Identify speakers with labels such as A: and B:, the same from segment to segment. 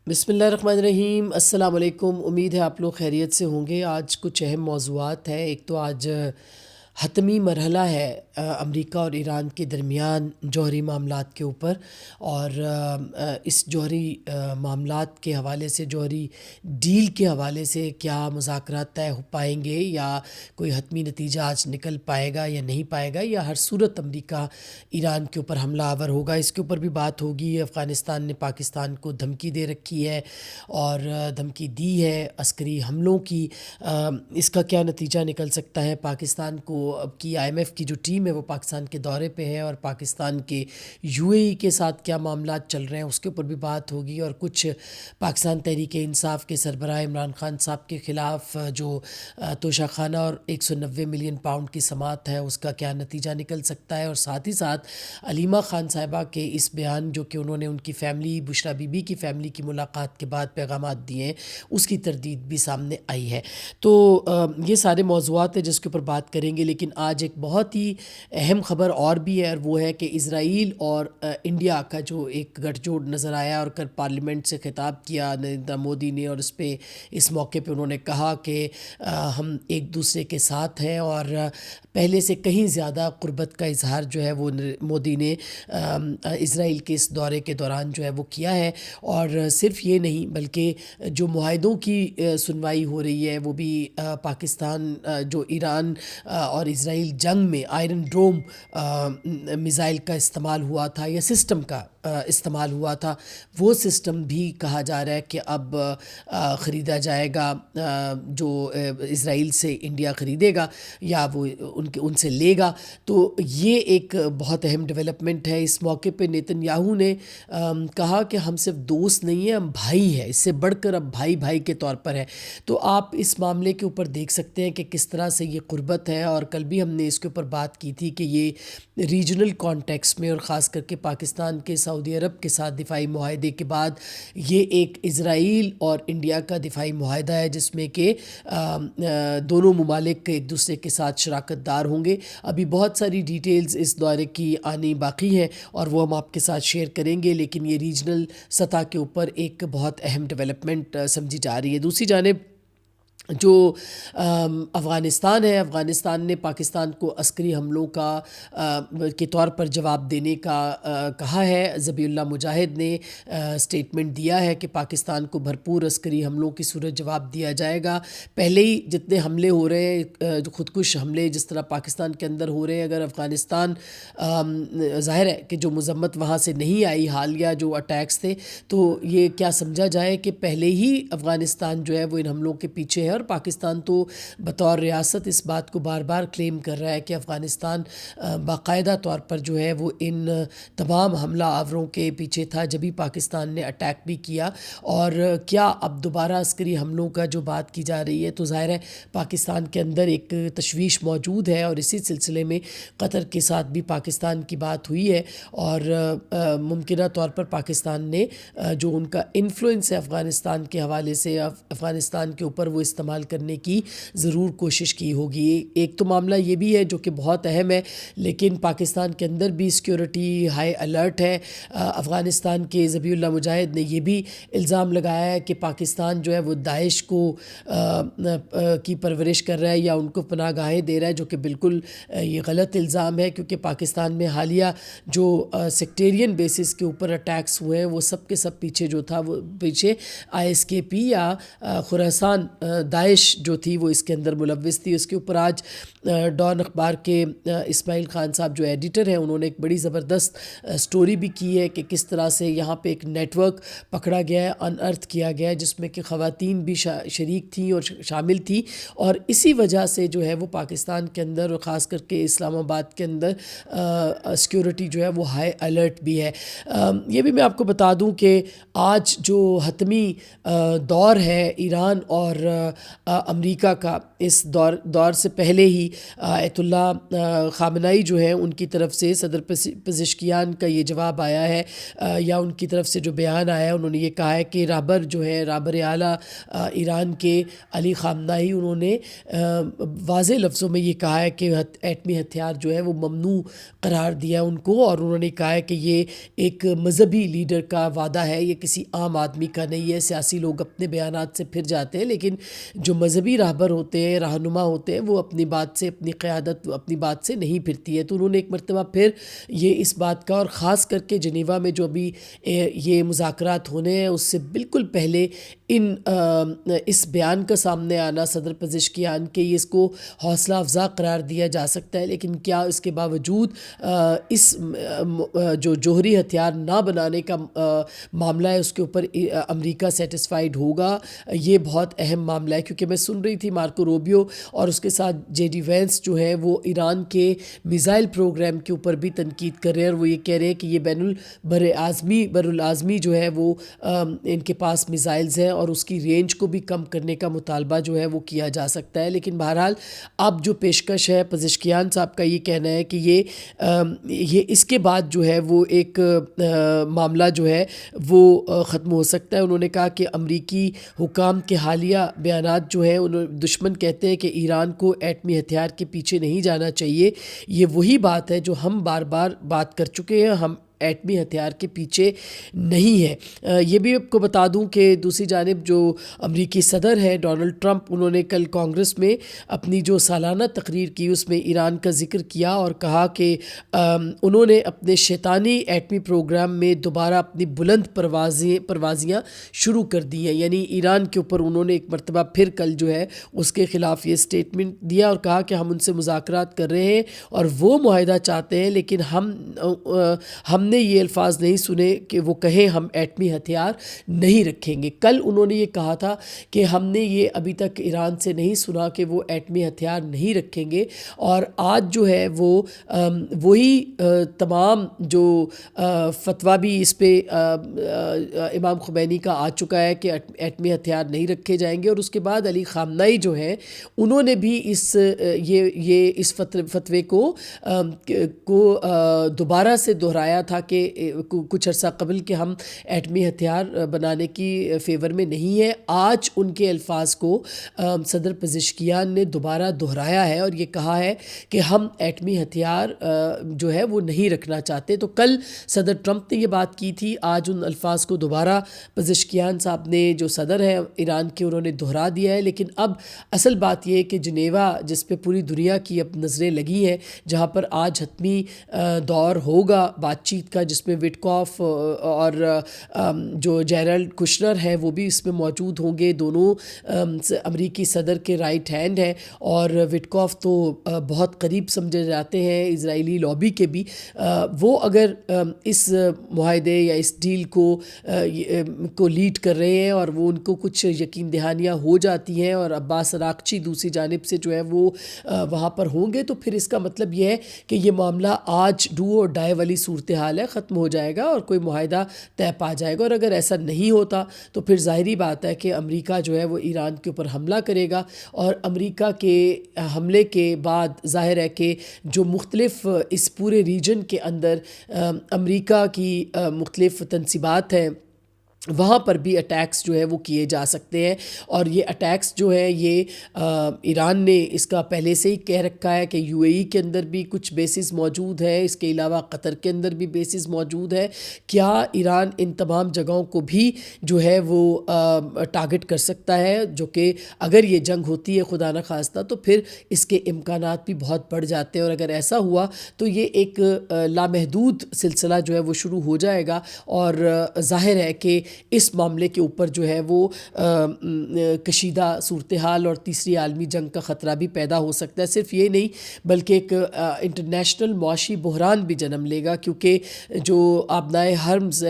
A: بسم اللہ الرحمن الرحیم، السلام علیکم۔ امید ہے آپ لوگ خیریت سے ہوں گے۔ آج کچھ اہم موضوعات ہیں۔ ایک تو آج حتمی مرحلہ ہے امریکہ اور ایران کے درمیان جوہری معاملات کے اوپر، اور اس جوہری معاملات کے حوالے سے، جوہری ڈیل کے حوالے سے کیا مذاکرات طے ہو پائیں گے، یا کوئی حتمی نتیجہ آج نکل پائے گا یا نہیں پائے گا، یا ہر صورت امریکہ ایران کے اوپر حملہ آور ہوگا۔ اس کے اوپر بھی بات ہوگی۔ افغانستان نے پاکستان کو دھمکی دے رکھی ہے اور دھمکی دی ہے عسکری حملوں کی۔ اس کا کیا نتیجہ نکل سکتا ہے؟ پاکستان کو اب کی آئی ایم ایف کی جو ٹیم ہے وہ پاکستان کے دورے پہ ہے، اور پاکستان کے یو اے ای کے ساتھ کیا معاملات چل رہے ہیں اس کے اوپر بھی بات ہوگی۔ اور کچھ پاکستان تحریک انصاف کے سربراہ عمران خان صاحب کے خلاف جو توشہ خانہ اور 190 ملین پاؤنڈ کی سماعت ہے اس کا کیا نتیجہ نکل سکتا ہے۔ اور ساتھ ہی ساتھ علیمہ خان صاحبہ کے اس بیان جو کہ انہوں نے ان کی فیملی، بشریٰ بی بی کی فیملی کی ملاقات کے بعد پیغامات دیے ہیں، اس کی تردید بھی سامنے آئی ہے۔ تو یہ سارے موضوعات ہیں جس کے اوپر بات کریں گے، لیکن آج ایک بہت ہی اہم خبر اور بھی ہے، اور وہ ہے کہ اسرائیل اور انڈیا کا جو ایک گٹھ جوڑ نظر آیا، اور کل پارلیمنٹ سے خطاب کیا نریندر مودی نے، اور اس موقع پہ انہوں نے کہا کہ ہم ایک دوسرے کے ساتھ ہیں، اور پہلے سے کہیں زیادہ قربت کا اظہار جو ہے وہ مودی نے اسرائیل کے اس دورے کے دوران جو ہے وہ کیا ہے۔ اور صرف یہ نہیں بلکہ جو معاہدوں کی سنوائی ہو رہی ہے وہ بھی پاکستان جو ایران اور اسرائیل جنگ میں آئرن ڈوم میزائل کا استعمال ہوا تھا، یا سسٹم کا استعمال ہوا تھا، وہ سسٹم بھی کہا جا رہا ہے کہ اب خریدا جائے گا، جو اسرائیل سے انڈیا خریدے گا یا وہ ان سے لے گا۔ تو یہ ایک بہت اہم ڈیولپمنٹ ہے۔ اس موقع پہ نیتن یاہو نے کہا کہ ہم صرف دوست نہیں ہیں، ہم بھائی ہیں، اس سے بڑھ کر اب بھائی بھائی کے طور پر ہے۔ تو آپ اس معاملے کے اوپر دیکھ سکتے ہیں کہ کس طرح سے یہ قربت ہے، اور کل بھی ہم نے اس کے اوپر بات کی تھی کہ یہ ریجنل کانٹیکس میں، اور خاص کر کے پاکستان کے سعودی عرب کے ساتھ دفاعی معاہدے کے بعد، یہ ایک اسرائیل اور انڈیا کا دفاعی معاہدہ ہے جس میں کہ دونوں ممالک ایک دوسرے کے ساتھ شراکت دار ہوں گے۔ ابھی بہت ساری ڈیٹیلز اس دورے کی آنی باقی ہیں، اور وہ ہم آپ کے ساتھ شیئر کریں گے، لیکن یہ ریجنل سطح کے اوپر ایک بہت اہم ڈیولپمنٹ سمجھی جا رہی ہے۔ دوسری جانب جو افغانستان ہے، افغانستان نے پاکستان کو عسکری حملوں کے طور پر جواب دینے کا کہا ہے۔ ذبیح اللہ مجاہد نے سٹیٹمنٹ دیا ہے کہ پاکستان کو بھرپور عسکری حملوں کی صورت جواب دیا جائے گا۔ پہلے ہی جتنے حملے ہو رہے ہیں، جو خودکش حملے جس طرح پاکستان کے اندر ہو رہے ہیں، اگر افغانستان ظاہر ہے کہ جو مذمت وہاں سے نہیں آئی، حالیہ جو اٹیکس تھے، تو یہ کیا سمجھا جائے کہ پہلے ہی افغانستان جو ہے وہ ان حملوں کے پیچھے ہے، اور پاکستان تو بطور ریاست اس بات کو بار بار کلیم کر رہا ہے کہ افغانستان باقاعدہ طور پر جو ہے وہ ان تمام حملہ آوروں کے پیچھے تھا، جبھی پاکستان نے اٹیک بھی کیا۔ اور کیا اب دوبارہ عسکری حملوں کا جو بات کی جا رہی ہے، تو ظاہر ہے پاکستان کے اندر ایک تشویش موجود ہے، اور اسی سلسلے میں قطر کے ساتھ بھی پاکستان کی بات ہوئی ہے، اور ممکنہ طور پر پاکستان نے جو ان کا انفلوئنس ہے افغانستان کے حوالے سے، افغانستان کے اوپر وہ استعمال کرنے کی ضرور کوشش کی ہوگی۔ ایک تو معاملہ یہ بھی ہے جو کہ بہت اہم ہے، لیکن پاکستان کے اندر بھی سیکیورٹی ہائی الرٹ ہے۔ افغانستان کے ذبیح اللہ مجاہد نے یہ بھی الزام لگایا ہے کہ پاکستان جو ہے وہ داعش کو کی پرورش کر رہا ہے، یا ان کو پناہ گاہیں دے رہا ہے، جو کہ بالکل یہ غلط الزام ہے، کیونکہ پاکستان میں حالیہ جو سیکٹیرین بیسس کے اوپر اٹیکس ہوئے ہیں، وہ سب کے سب پیچھے جو تھا وہ پیچھے آئی ایس کے پی یا خراسان داعش جو تھی وہ اس کے اندر ملوث تھی۔ اس کے اوپر آج ڈان اخبار کے اسماعیل خان صاحب جو ایڈیٹر ہیں، انہوں نے ایک بڑی زبردست سٹوری بھی کی ہے کہ کس طرح سے یہاں پہ ایک نیٹ ورک پکڑا گیا ہے، ان ارتھ کیا گیا ہے، جس میں کہ خواتین بھی شریک تھیں اور شامل تھیں، اور اسی وجہ سے جو ہے وہ پاکستان کے اندر اور خاص کر کے اسلام آباد کے اندر سیکیورٹی جو ہے وہ ہائی الرٹ بھی ہے۔ یہ بھی میں آپ کو بتا دوں کہ آج جو حتمی دور ہے ایران اور امریکہ کا اس دور سے پہلے ہی آیت اللہ خامنائی جو ہیں ان کی طرف سے صدر پزشکیان کا یہ جواب آیا ہے یا ان کی طرف سے جو بیان آیا ہے، انہوں نے یہ کہا ہے کہ رہبر جو ہے، رہبر اعلیٰ ایران کے علی خامنائی، انہوں نے واضح لفظوں میں یہ کہا ہے کہ ایٹمی ہتھیار جو ہے وہ ممنوع قرار دیا ان کو، اور انہوں نے کہا ہے کہ یہ ایک مذہبی لیڈر کا وعدہ ہے، یہ کسی عام آدمی کا نہیں ہے۔ سیاسی لوگ اپنے بیانات سے پھر جاتے ہیں، لیکن جو مذہبی رہبر ہوتے ہیں، رہنما ہوتے ہیں، وہ اپنی بات سے، اپنی قیادت اپنی بات سے نہیں پھرتی ہے۔ تو انہوں نے ایک مرتبہ پھر یہ اس بات کا، اور خاص کر کے جنیوا میں جو ابھی یہ مذاکرات ہونے ہیں اس سے بالکل پہلے اس بیان کا سامنے آنا صدر پزشکیان کے، یہ اس کو حوصلہ افزا قرار دیا جا سکتا ہے، لیکن کیا اس کے باوجود اس جو جوہری ہتھیار نہ بنانے کا معاملہ ہے اس کے اوپر امریکہ سیٹسفائیڈ ہوگا؟ یہ بہت اہم معاملہ ہے، کیونکہ میں سن رہی تھی مارکو روبیو اور اس کے ساتھ جے ڈی وینس جو ہے وہ ایران کے میزائل پروگرام کے اوپر بھی تنقید کر رہے ہیں، اور وہ یہ کہہ رہے ہیں کہ یہ بر العازمی جو ہے وہ ان کے پاس میزائلز ہیں اور اس کی رینج کو بھی کم کرنے کا مطالبہ جو ہے وہ کیا جا سکتا ہے۔ لیکن بہرحال اب جو پیشکش ہے پزشکیان صاحب کا، یہ کہنا ہے کہ یہ اس کے بعد جو ہے وہ ایک معاملہ جو ہے وہ ختم ہو سکتا ہے۔ انہوں نے کہا کہ امریکی حکام کے حالیہ بیانات جو ہیں، دشمن کہتے ہیں کہ ایران کو ایٹمی ہتھیار کے پیچھے نہیں جانا چاہیے۔ یہ وہی بات ہے جو ہم بار بار بات کر چکے ہیں، ہم ایٹمی ہتھیار کے پیچھے نہیں ہے۔ یہ بھی آپ کو بتا دوں کہ دوسری جانب جو امریکی صدر ہے ڈونلڈ ٹرمپ، انہوں نے کل کانگریس میں اپنی جو سالانہ تقریر کی اس میں ایران کا ذکر کیا اور کہا کہ انہوں نے اپنے شیطانی ایٹمی پروگرام میں دوبارہ اپنی بلند پروازیاں شروع کر دی ہیں، یعنی ایران کے اوپر انہوں نے ایک مرتبہ پھر کل جو ہے اس کے خلاف یہ سٹیٹمنٹ دیا اور کہا کہ ہم ان سے مذاکرات کر رہے ہیں اور وہ معاہدہ چاہتے ہیں، لیکن ہم نے یہ الفاظ نہیں سنے کہ وہ کہیں ہم ایٹمی ہتھیار نہیں رکھیں گے۔ کل انہوں نے یہ کہا تھا کہ ہم نے یہ ابھی تک ایران سے نہیں سنا کہ وہ ایٹمی ہتھیار نہیں رکھیں گے، اور آج جو ہے وہ وہی تمام جو فتویٰ بھی اس پہ امام خمینی کا آ چکا ہے کہ ایٹمی ہتھیار نہیں رکھے جائیں گے، اور اس کے بعد علی خامنائی جو ہیں انہوں نے بھی اس فتوے کو دوبارہ سے دہرایا تھا کہ کچھ عرصہ قبل کہ ہم ایٹمی ہتھیار بنانے کی فیور میں نہیں ہے۔ آج ان کے الفاظ کو صدر پزشکیان نے دوبارہ دہرایا ہے اور یہ کہا ہے کہ ہم ایٹمی ہتھیار جو ہے وہ نہیں رکھنا چاہتے۔ تو کل صدر ٹرمپ نے یہ بات کی تھی، آج ان الفاظ کو دوبارہ پزشکیان صاحب نے جو صدر ہیں ایران کے انہوں نے دہرا دیا ہے۔ لیکن اب اصل بات یہ ہے کہ جنیوا جس پہ پوری دنیا کی اب نظریں لگی ہیں، جہاں پر آج حتمی دور ہوگا بات چیت کا، جس میں وٹکاف اور جو جیرلڈ کشنر ہے وہ بھی اس میں موجود ہوں گے، دونوں امریکی صدر کے رائٹ ہینڈ ہیں، اور وٹکاف تو بہت قریب سمجھے جاتے ہیں اسرائیلی لابی کے بھی۔ وہ اگر اس معاہدے یا اس ڈیل کو لیڈ کر رہے ہیں اور وہ ان کو کچھ یقین دہانیاں ہو جاتی ہیں اور عباس عراقچی دوسری جانب سے جو ہے وہ وہاں پر ہوں گے، تو پھر اس کا مطلب یہ ہے کہ یہ معاملہ آج ڈو اور ڈائی والی صورتحال ہے، ختم ہو جائے گا اور کوئی معاہدہ طے پا جائے گا۔ اور اگر ایسا نہیں ہوتا تو پھر ظاہری بات ہے کہ امریکہ جو ہے وہ ایران کے اوپر حملہ کرے گا، اور امریکہ کے حملے کے بعد ظاہر ہے کہ جو مختلف اس پورے ریجن کے اندر امریکہ کی مختلف تنصیبات ہیں وہاں پر بھی اٹیکس جو ہے وہ کیے جا سکتے ہیں، اور یہ اٹیکس جو ہے یہ ایران نے اس کا پہلے سے ہی کہہ رکھا ہے کہ یو اے ای کے اندر بھی کچھ بیسز موجود ہے، اس کے علاوہ قطر کے اندر بھی بیسز موجود ہے۔ کیا ایران ان تمام جگہوں کو بھی جو ہے وہ ٹارگٹ کر سکتا ہے، جو کہ اگر یہ جنگ ہوتی ہے خدا نخواستہ تو پھر اس کے امکانات بھی بہت بڑھ جاتے ہیں، اور اگر ایسا ہوا تو یہ ایک لامحدود سلسلہ جو ہے وہ شروع ہو جائے گا، اور ظاہر ہے کہ اس معاملے کے اوپر جو ہے وہ کشیدہ صورتحال اور تیسری عالمی جنگ کا خطرہ بھی پیدا ہو سکتا ہے۔ صرف یہ نہیں بلکہ ایک انٹرنیشنل معاشی بحران بھی جنم لے گا، کیونکہ جو آبنائے ہرمز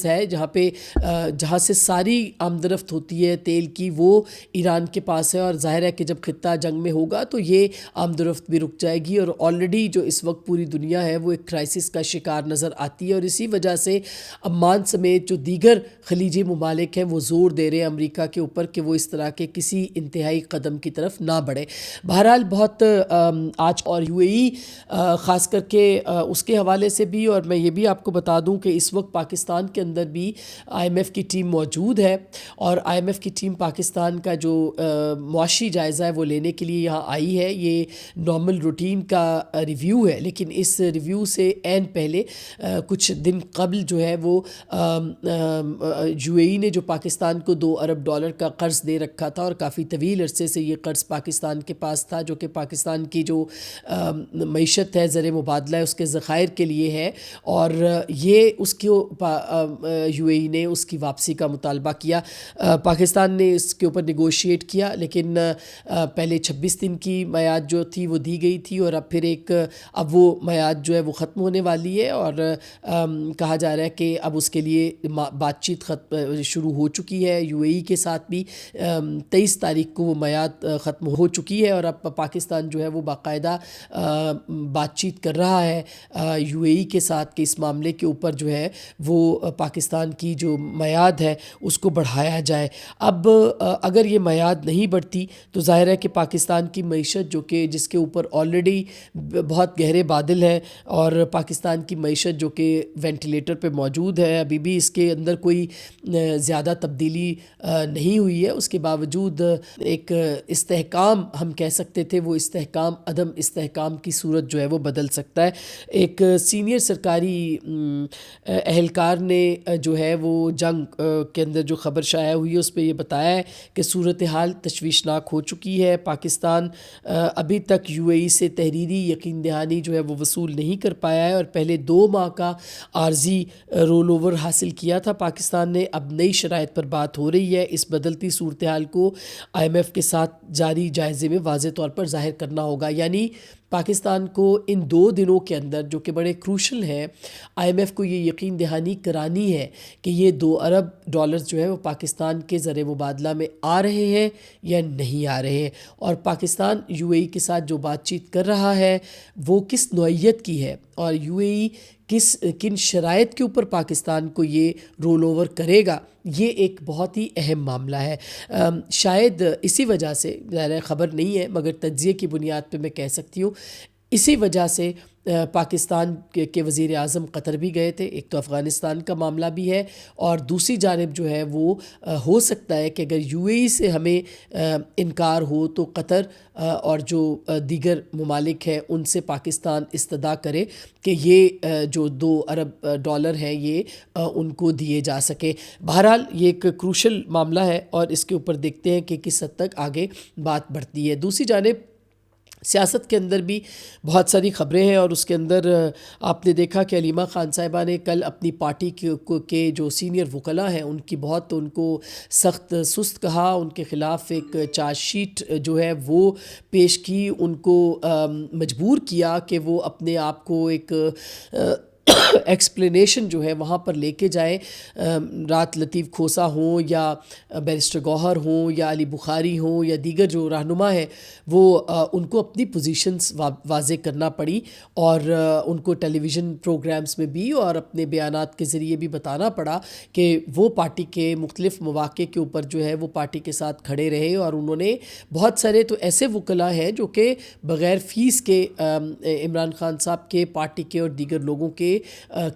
A: ہے جہاں سے ساری آمدرفت ہوتی ہے تیل کی، وہ ایران کے پاس ہے، اور ظاہر ہے کہ جب خطہ جنگ میں ہوگا تو یہ آمدرفت بھی رک جائے گی، اور آلریڈی جو اس وقت پوری دنیا ہے وہ ایک کرائسس کا شکار نظر آتی ہے، اور اسی وجہ سے عمان سمیت جو دیگر خلیجی ممالک ہیں وہ زور دے رہے ہیں امریکہ کے اوپر کہ وہ اس طرح کے کسی انتہائی قدم کی طرف نہ بڑھے۔ بہرحال بہت آج اور یو اے ای خاص کر کے اس کے حوالے سے بھی، اور میں یہ بھی آپ کو بتا دوں کہ اس وقت پاکستان کے اندر بھی آئی ایم ایف کی ٹیم موجود ہے، اور آئی ایم ایف کی ٹیم پاکستان کا جو معاشی جائزہ ہے وہ لینے کے لیے یہاں آئی ہے۔ یہ نارمل روٹین کا ریویو ہے، لیکن اس ریویو سے عین پہلے کچھ دن قبل جو ہے وہ یو اے ای نے جو پاکستان کو $2 ارب کا قرض دے رکھا تھا، اور کافی طویل عرصے سے یہ قرض پاکستان کے پاس تھا، جو کہ پاکستان کی جو معیشت ہے، زر مبادلہ ہے، اس کے ذخائر کے لیے ہے، اور یہ اس کو یو اے ای نے اس کی واپسی کا مطالبہ کیا۔ پاکستان نے اس کے اوپر نیگوشیٹ کیا، لیکن پہلے 26 دن کی میعاد جو تھی وہ دی گئی تھی، اور اب پھر اب وہ میعاد جو ہے وہ ختم ہونے والی ہے، اور کہا جا رہا ہے کہ اب اس کے لیے بات چیت شروع ہو چکی ہے یو اے ای کے ساتھ بھی۔ 23 تاریخ کو وہ میعاد ختم ہو چکی ہے، اور اب پاکستان جو ہے وہ باقاعدہ بات چیت کر رہا ہے یو اے ای کے ساتھ کہ اس معاملے کے اوپر جو ہے وہ پاکستان کی جو میعاد ہے اس کو بڑھایا جائے۔ اب اگر یہ میعاد نہیں بڑھتی تو ظاہر ہے کہ پاکستان کی معیشت جو کہ جس کے اوپر آلریڈی بہت گہرے بادل ہیں، اور پاکستان کی معیشت جو کہ وینٹیلیٹر پہ موجود ہے، ابھی بھی اس کے اندر کوئی زیادہ تبدیلی نہیں ہوئی ہے، اس کے باوجود ایک استحکام ہم کہہ سکتے تھے، وہ استحکام عدم استحکام کی صورت جو ہے وہ بدل سکتا ہے۔ ایک سینئر سرکاری اہلکار نے جو ہے وہ جنگ کے اندر جو خبر شائع ہوئی ہے اس پہ یہ بتایا ہے کہ صورتحال تشویشناک ہو چکی ہے۔ پاکستان ابھی تک یو اے ای سے تحریری یقین دہانی جو ہے وہ وصول نہیں کر پایا ہے، اور پہلے 2 ماہ کا عارضی رول اوور حاصل کیا تھا پاکستان نے۔ اب نئی شرائط پر بات ہو رہی ہے، اس بدلتی صورتحال کو آئی ایم ایف کے ساتھ جاری جائزے میں واضح طور پر ظاہر کرنا ہوگا، یعنی پاکستان کو ان 2 دنوں کے اندر جو کہ بڑے کروشل ہیں، آئی ایم ایف کو یہ یقین دہانی کرانی ہے کہ یہ $2 ارب جو ہے وہ پاکستان کے زر مبادلہ میں آ رہے ہیں یا نہیں آ رہے ہیں، اور پاکستان یو اے ای کے ساتھ جو بات چیت کر رہا ہے وہ کس نوعیت کی ہے، اور یو اے ای کن شرائط کے اوپر پاکستان کو یہ رول اوور کرے گا، یہ ایک بہت ہی اہم معاملہ ہے۔ شاید اسی وجہ سے، ظاہر خبر نہیں ہے مگر تجزیے کی بنیاد پہ میں کہہ سکتی ہوں، اسی وجہ سے پاکستان کے وزیر اعظم قطر بھی گئے تھے۔ ایک تو افغانستان کا معاملہ بھی ہے، اور دوسری جانب جو ہے وہ ہو سکتا ہے کہ اگر یو اے ای سے ہمیں انکار ہو تو قطر اور جو دیگر ممالک ہیں ان سے پاکستان استدعا کرے کہ یہ جو $2 ارب ہے یہ ان کو دیے جا سکے۔ بہرحال یہ ایک کروشل معاملہ ہے، اور اس کے اوپر دیکھتے ہیں کہ کس حد تک آگے بات بڑھتی ہے۔ دوسری جانب سیاست کے اندر بھی بہت ساری خبریں ہیں، اور اس کے اندر آپ نے دیکھا کہ علیمہ خان صاحبہ نے کل اپنی پارٹی کے جو سینئر وکلاء ہیں ان کو سخت سست کہا، ان کے خلاف ایک چارج شیٹ جو ہے وہ پیش کی، ان کو مجبور کیا کہ وہ اپنے آپ کو ایک ایکسپلینیشن جو ہے وہاں پر لے کے جائے۔ رات لطیف کھوسا ہوں یا بیرسٹر گوہر ہوں یا علی بخاری ہوں یا دیگر جو رہنما ہیں، وہ ان کو اپنی پوزیشنز واضح کرنا پڑی، اور ان کو ٹیلی ویژن پروگرامز میں بھی اور اپنے بیانات کے ذریعے بھی بتانا پڑا کہ وہ پارٹی کے مختلف مواقع کے اوپر جو ہے وہ پارٹی کے ساتھ کھڑے رہے، اور انہوں نے بہت سارے تو ایسے وکلاء ہیں جو کہ بغیر فیس کے عمران خان صاحب کے، پارٹی کے اور دیگر لوگوں کے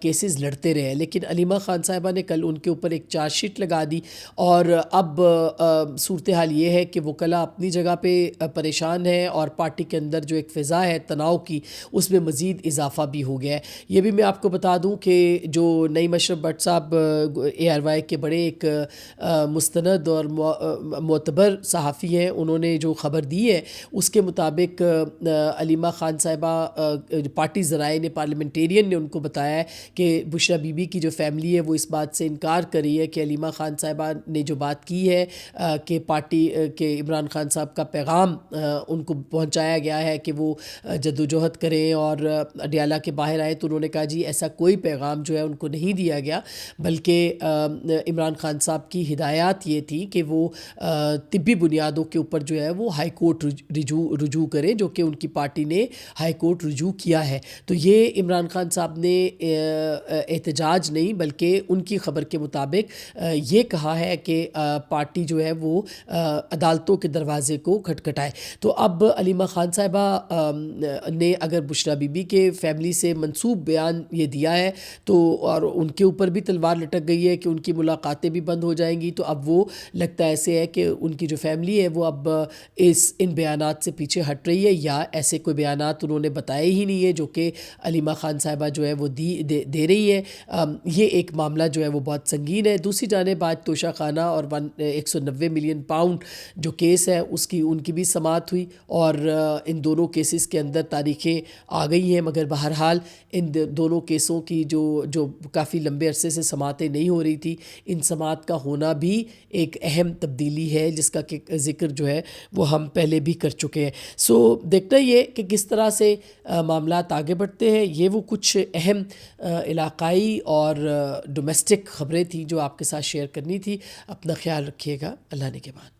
A: کیسز لڑتے رہے، لیکن علیمہ خان صاحبہ نے کل ان کے اوپر ایک چارج شیٹ لگا دی، اور اب صورتحال یہ ہے کہ وکلاء اپنی جگہ پہ پریشان ہیں، اور پارٹی کے اندر جو ایک فضا ہے تناؤ کی اس میں مزید اضافہ بھی ہو گیا ہے۔ یہ بھی میں آپ کو بتا دوں کہ جو نعیم اشرف بٹ صاحب اے آر وائی کے بڑے ایک مستند اور معتبر صحافی ہیں، انہوں نے جو خبر دی ہے اس کے مطابق علیمہ خان صاحبہ پارٹی ذرائع نے، پارلیمنٹیرین نے ان کو بتایا ہے کہ بشرا بی بی کی جو فیملی ہے وہ اس بات سے انکار کر رہی ہے کہ علیمہ خان صاحبہ نے جو بات کی ہے کہ پارٹی کے عمران خان صاحب کا پیغام ان کو پہنچایا گیا ہے کہ وہ جدوجہد کریں اور اڈیالہ کے باہر آئیں، تو انہوں نے کہا جی ایسا کوئی پیغام جو ہے ان کو نہیں دیا گیا، بلکہ عمران خان صاحب کی ہدایات یہ تھی کہ وہ طبی بنیادوں کے اوپر جو ہے وہ ہائی کورٹ رجوع کریں، جو کہ ان کی پارٹی نے ہائی کورٹ رجوع کیا ہے۔ تو یہ عمران خان صاحب نے احتجاج نہیں بلکہ ان کی خبر کے مطابق یہ کہا ہے کہ پارٹی جو ہے وہ عدالتوں کے دروازے کو کھٹکھٹائے. تو اب علیمہ خان صاحبہ نے اگر بشریٰ بی بی کے فیملی سے منسوب بیان یہ دیا ہے تو اور ان کے اوپر بھی تلوار لٹک گئی ہے کہ ان کی ملاقاتیں بھی بند ہو جائیں گی, تو اب وہ لگتا ایسے ہے کہ ان کی جو فیملی ہے وہ اب ان بیانات سے پیچھے ہٹ رہی ہے, یا ایسے کوئی بیانات انہوں نے بتائے ہی نہیں ہے جو کہ علیمہ خان صاحبہ جو ہے وہ دے رہی ہے. یہ ایک معاملہ جو ہے وہ بہت سنگین ہے. دوسری جانب آج توشہ خانہ اور 190 ملین پاؤنڈ جو کیس ہے اس کی ان کی بھی سماعت ہوئی, اور ان دونوں کیسز کے اندر تاریخیں آ گئی ہیں, مگر بہرحال ان دونوں کیسوں کی جو کافی لمبے عرصے سے سماعتیں نہیں ہو رہی تھی, ان سماعت کا ہونا بھی ایک اہم تبدیلی ہے جس کا کہ ذکر جو ہے وہ ہم پہلے بھی کر چکے ہیں. سو دیکھنا یہ کہ کس طرح سے معاملات آگے بڑھتے ہیں. یہ وہ کچھ اہم علاقائی اور ڈومیسٹک خبریں تھیں جو آپ کے ساتھ شیئر کرنی تھی. اپنا خیال رکھیے گا. اللہ نے کے بعد.